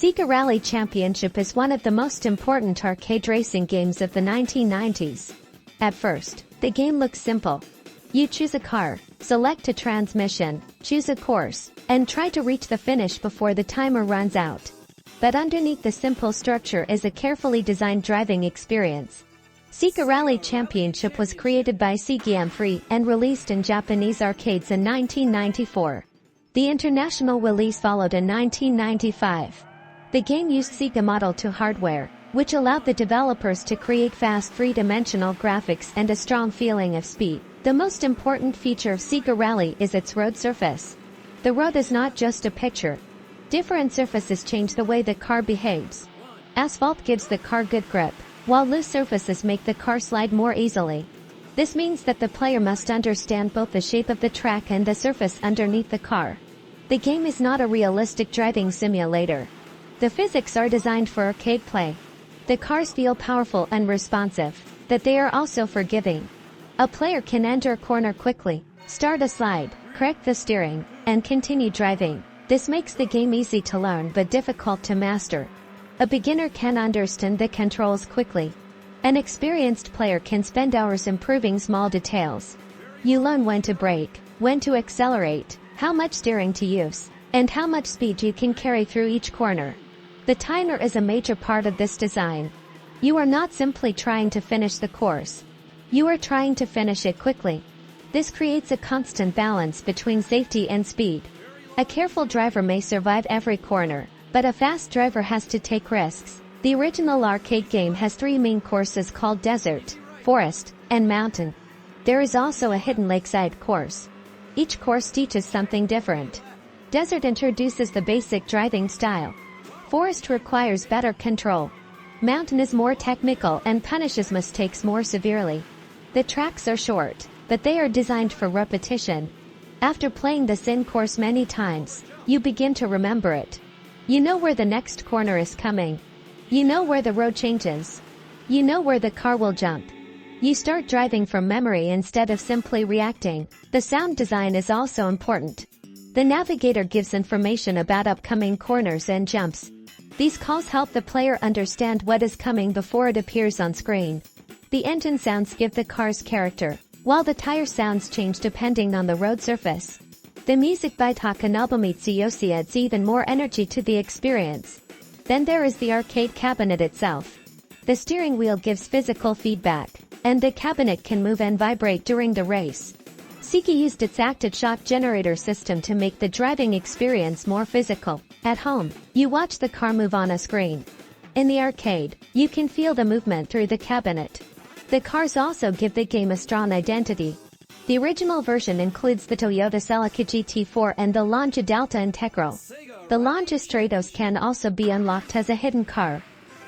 Sega Rally Championship is one of the most important arcade racing games of the 1990s. At first, the game looks simple. You choose a car, select a transmission, choose a course, and try to reach the finish before the timer runs out. But underneath the simple structure is a carefully designed driving experience. Sega Rally Championship was created by Sega Free and released in Japanese arcades in 1994. The international release followed in 1995. The game used Sega Model 2 hardware, which allowed the developers to create fast three-dimensional graphics and a strong feeling of speed. The most important feature of Sega Rally is its road surface. The road is not just a picture. Different surfaces change the way the car behaves. Asphalt gives the car good grip, while loose surfaces make the car slide more easily. This means that the player must understand both the shape of the track and the surface underneath the car. The game is not a realistic driving simulator. The physics are designed for arcade play. The cars feel powerful and responsive, but they are also forgiving. A player can enter a corner quickly, start a slide, correct the steering, and continue driving. This makes the game easy to learn but difficult to master. A beginner can understand the controls quickly. An experienced player can spend hours improving small details. You learn when to brake, when to accelerate, how much steering to use, and how much speed you can carry through each corner. The timer is a major part of this design. You are not simply trying to finish the course. You are trying to finish it quickly. This creates a constant balance between safety and speed. A careful driver may survive every corner, but a fast driver has to take risks. The original arcade game has three main courses called Desert, Forest, and Mountain. There is also a hidden lakeside course. Each course teaches something different. Desert introduces the basic driving style. Forest requires better control. Mountain is more technical and punishes mistakes more severely. The tracks are short, but they are designed for repetition. After playing this in-course many times, you begin to remember it. You know where the next corner is coming. You know where the road changes. You know where the car will jump. You start driving from memory instead of simply reacting. The sound design is also important. The navigator gives information about upcoming corners and jumps. These calls help the player understand what is coming before it appears on screen. The engine sounds give the car's character, while the tire sounds change depending on the road surface. The music by Takanobu adds even more energy to the experience. Then there is the arcade cabinet itself. The steering wheel gives physical feedback, and the cabinet can move and vibrate during the race. Sega used its active shock generator system to make the driving experience more physical. At home, you watch the car move on a screen. In the arcade, you can feel the movement through the cabinet. The cars also give the game a strong identity. The original version includes the Toyota Celica GT4 and the Lancia Delta Integral. The Lancia Stratos can also be unlocked as a hidden car.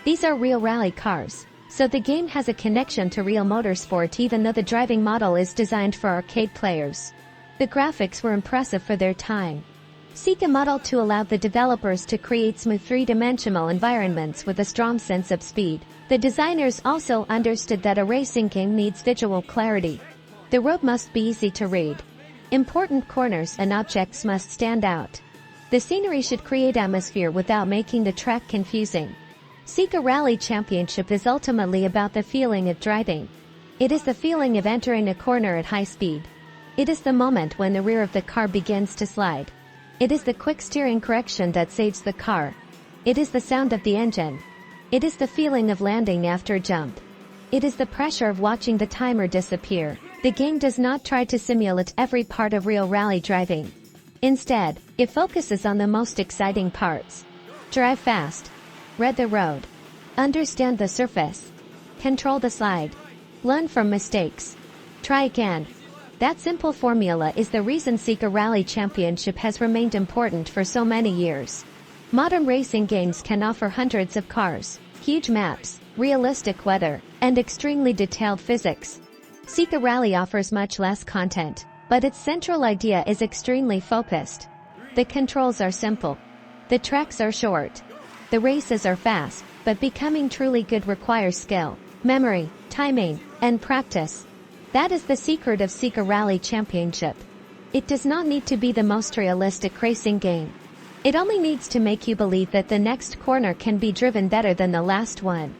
These are real rally cars, so the game has a connection to real motorsport even though the driving model is designed for arcade players. The graphics were impressive for their time. Sega Model 2 allowed the developers to create smooth three-dimensional environments with a strong sense of speed. The designers also understood that a racing game needs visual clarity. The road must be easy to read. Important corners and objects must stand out. The scenery should create atmosphere without making the track confusing. Sega Rally Championship is ultimately about the feeling of driving. It is the feeling of entering a corner at high speed. It is the moment when the rear of the car begins to slide. It is the quick steering correction that saves the car. It is the sound of the engine. It is the feeling of landing after a jump. It is the pressure of watching the timer disappear. The game does not try to simulate every part of real rally driving. Instead, it focuses on the most exciting parts. Drive fast. Read the road. Understand the surface. Control the slide. Learn from mistakes. Try again. That simple formula is the reason Sega Rally Championship has remained important for so many years. Modern racing games can offer hundreds of cars, huge maps, realistic weather, and extremely detailed physics. Sega Rally offers much less content, but its central idea is extremely focused. The controls are simple. The tracks are short. The races are fast, but becoming truly good requires skill, memory, timing, and practice. That is the secret of Sega Rally Championship. It does not need to be the most realistic racing game. It only needs to make you believe that the next corner can be driven better than the last one.